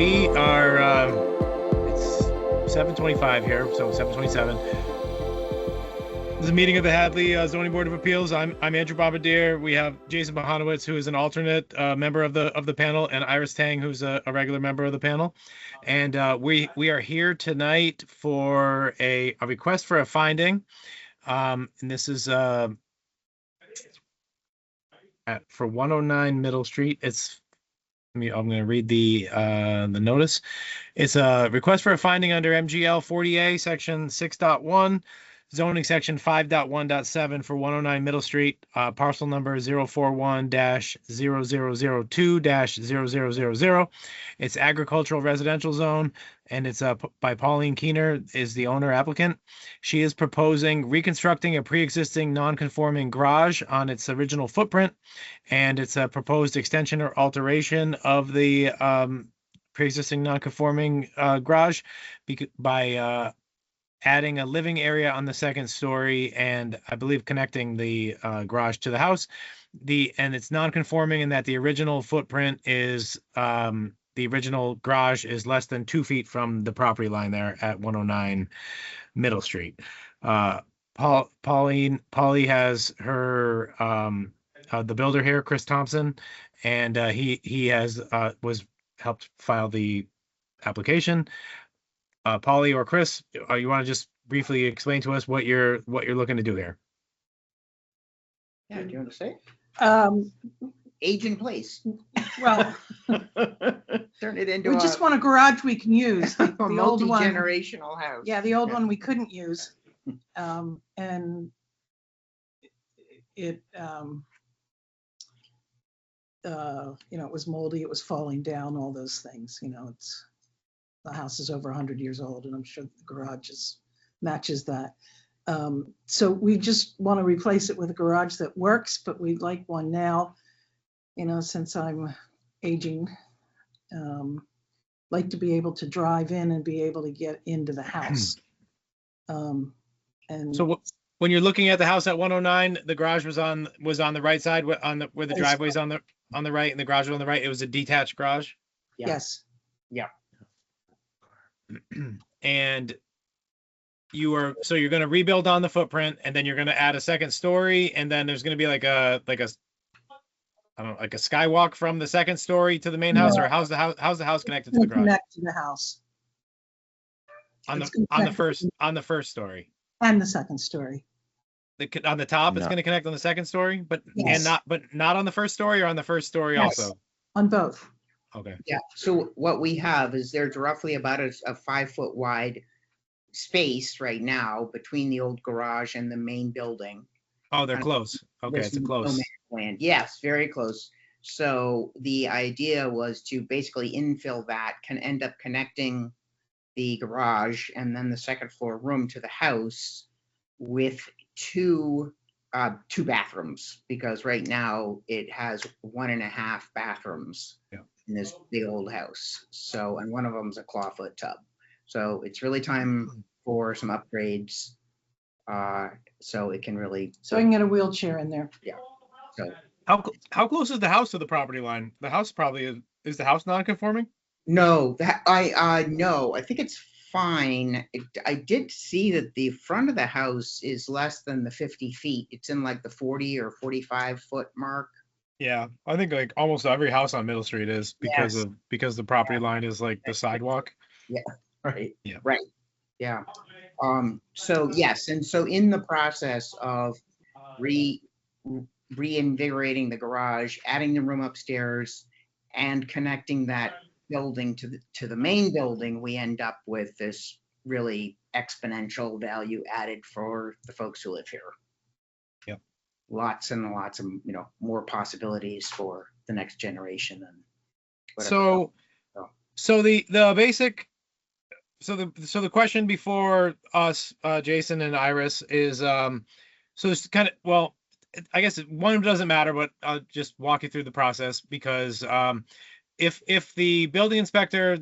we are, it's 7:25 here, so 7:27. This is a meeting of the Hadley Zoning Board of Appeals. I'm Andrew Bombardier. We have Jason Bohanowitz, who is an alternate member of the panel, and Iris Tang, who's a regular member of the panel. And we are here tonight for a request for a finding. And this is for 109 Middle Street. I'm going to read the notice. It's a request for a finding under MGL 40A, section 6.1, zoning section 5.1.7 for 109 Middle Street, parcel number 041-0002-0000. It's agricultural residential zone, and it's by Pauline Keener, is the owner applicant. She is proposing reconstructing a pre-existing non-conforming garage on its original footprint, and it's a proposed extension or alteration of the pre-existing non-conforming garage by adding a living area on the second story, and I believe connecting the garage to the house. And it's non-conforming in that the original footprint is the original garage is less than 2 feet from the property line there at 109 Middle Street. Polly has her the builder here, Chris Thompson, and he has was helped file the application. Polly or Chris, you want to just briefly explain to us what you're looking to do here? Yeah, do you want to say? Age in place. Well, Turn it into we just want a garage we can use. a The old one, multi-generational house. yeah, the old Yeah. one we couldn't use. And it, it was moldy, it was falling down, all those things, the house is over 100 years old, and I'm sure the garage matches that. So we just want to replace it with a garage that works, but we'd like one now, since I'm aging, like to be able to drive in and be able to get into the house. And So when you're looking at the house at 109, the garage was on the right side, where the driveway's on the right and the garage was on the right. It was a detached garage. Yeah. yes, And you're going to rebuild on the footprint, and then you're going to add a second story, and then there's going to be like a skywalk from the second story to the main house, or how's the house connected to the we'll garage? connect to the house on it's the connected first story. and the second story. On the top, it's No. going to connect on the second story, but Yes. not on the first story, or on the first story Yes. also. On both. Okay. Yeah, so what we have is there's roughly about a 5-foot wide space right now between the old garage and the main building. Oh, they're close. Okay, There's it's no close. man's land. Yes, very close. So the idea was to basically infill that, can end up connecting the garage and then the second floor room to the house with two bathrooms, because right now it has 1.5 bathrooms. Yeah. In this big old house. So, and one of them's a clawfoot tub. So it's really time for some upgrades. So it can really, So I can get a wheelchair in there. so, How close is the house to the property line? The house probably is the house non-conforming? no, no, I think it's fine. I did see that the front of the house is less than the 50 feet. It's in like the 40 or 45 foot mark. Yeah, I think like almost every house on Middle Street is because the property line is like the sidewalk. Right. Yeah. Right. Yeah. So yes, and so in the process of reinvigorating the garage, adding the room upstairs, and connecting that building to the main building, we end up with this really exponential value added for the folks who live here. Yep. Lots and lots of more possibilities for the next generation and whatever. So the basic, so the question before us, Jason and Iris, is so it's kind of, well, I guess one doesn't matter, but I'll just walk you through the process, because if the building inspector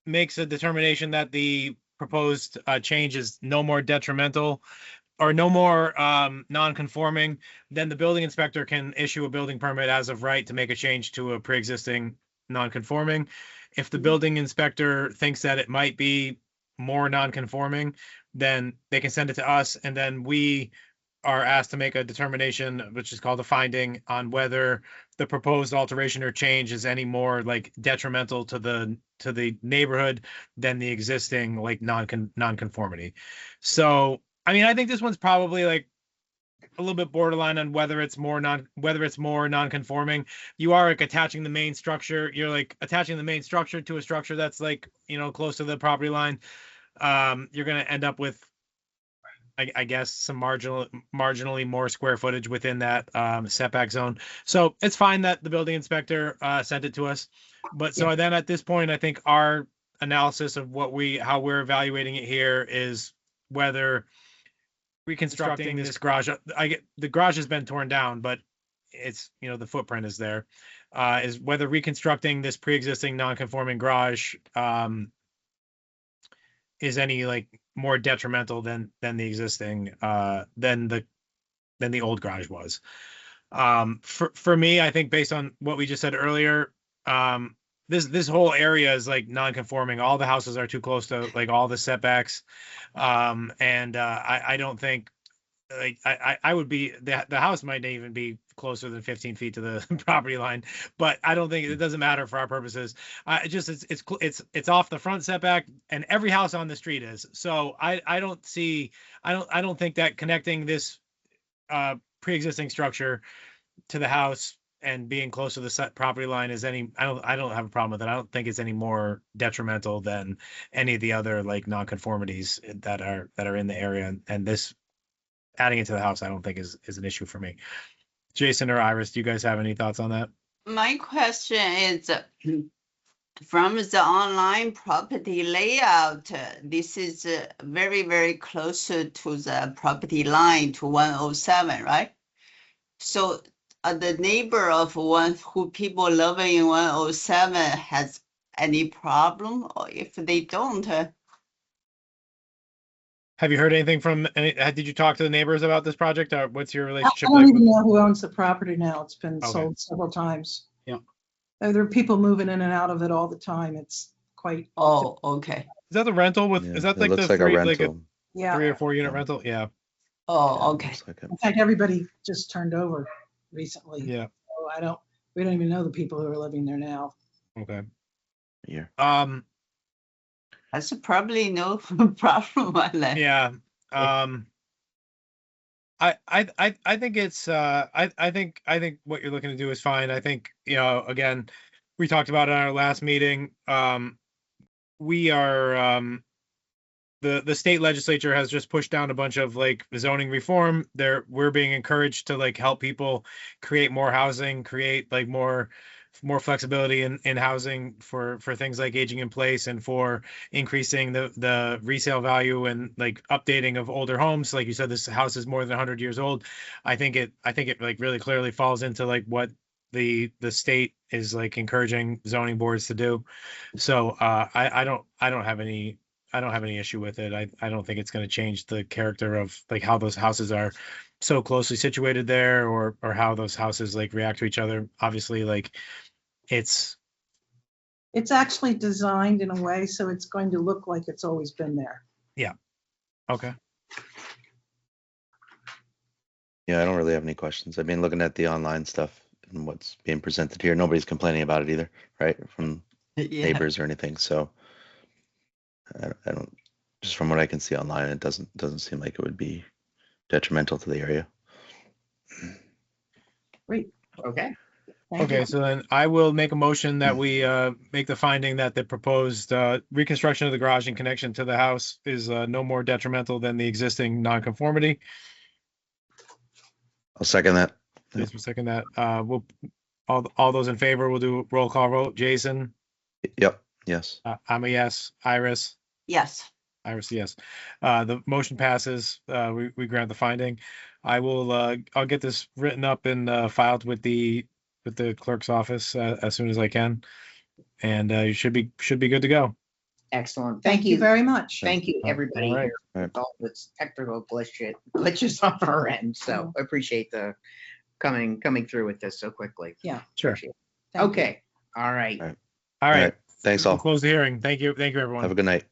makes a determination that the proposed change is no more detrimental or no more non-conforming, then the building inspector can issue a building permit as of right to make a change to a pre-existing non-conforming. If the building inspector thinks that it might be more non-conforming, then they can send it to us, and then we are asked to make a determination, which is called a finding, on whether the proposed alteration or change is any more like detrimental to the neighborhood than the existing like non-conformity. So, I mean, I think this one's probably like a little bit borderline on whether it's more non-conforming. You are like attaching the main structure. You're like attaching the main structure to a structure that's like, you know, close to the property line. You're going to end up with, I guess, some marginally more square footage within that setback zone. So it's fine that the building inspector sent it to us. But so then at this point, I think our analysis of how we're evaluating it here is whether reconstructing this garage, the garage has been torn down, but it's, you know, the footprint is there, is whether reconstructing this pre-existing non-conforming garage is any like more detrimental than the existing than the old garage was. For me, I think based on what we just said earlier, this whole area is like non-conforming. All the houses are too close to like all the setbacks, and I don't think like I would be the house might not even be closer than 15 feet to the property line, but I don't think it doesn't matter for our purposes. It's off the front setback, and every house on the street is. So I don't think that connecting this pre-existing structure to the house and being close to the set property line is any. I don't have a problem with it. I don't think it's any more detrimental than any of the other like non-conformities that are in the area, and this adding it to the house, I don't think is an issue for me. Jason or Iris, do you guys have any thoughts on that? My question is, from the online property layout, this is very, very close to the property line to 107, right? So the neighbor of who people living in 107 has any problem, or if they don't, Have you heard anything from did you talk to the neighbors about this project, or what's your I relationship don't like even with? know who owns the property now. It's been Okay. sold several times. Yeah. There are people moving in and out of it all the time. It's quite, oh, okay. Is that the rental with, Yeah, is that it like looks the like a three, like a rental. yeah. 3 or 4 unit Yeah. rental? Yeah. Oh, okay. Looks like it. In fact, everybody just turned over recently. Yeah. So we don't even know the people who are living there now. Okay. Yeah. That's probably no problem. Yeah. I think it's I think what you're looking to do is fine. I think, you know, again, we talked about it on our last meeting. We are the state legislature has just pushed down a bunch of like zoning reform. We're being encouraged to like help people create more housing, create like more flexibility in housing for things like aging in place, and for increasing the resale value and like updating of older homes. Like you said, this house is more than 100 years old. I think it like really clearly falls into like what the state is like encouraging zoning boards to do. So I don't have any issue with it. I don't think it's going to change the character of like how those houses are so closely situated there, or how those houses like react to each other. Obviously, like it's Actually designed in a way so it's going to look like it's always been there. okay. Yeah, I don't really have any questions. I've been looking at the online stuff and what's being presented here. Nobody's complaining about it either, right? From Yeah. neighbors or anything. So I don't, just from what I can see online, it doesn't seem like it would be detrimental to the area. Great. Okay, Thank Okay, you. so then I will make a motion that we make the finding that the proposed reconstruction of the garage in connection to the house is no more detrimental than the existing nonconformity. I'll second that. Yeah. Jason will second that. We'll all those in favor, we'll do roll call vote. Jason, Yep. Yes. I'm a yes. Iris, Yes. yes. The motion passes. We grant the finding. I'll get this written up and filed with the clerk's office as soon as I can, and you should be good to go. excellent. Thank you very much. Thank you, All everybody right. here. with all this technical glitches on our end. So I appreciate the coming through with this so quickly. Yeah. Sure. Appreciate it. Thank you. Okay, all right. All right. All right. Thanks We'll all. close the hearing. Thank you, Have a everyone. good night.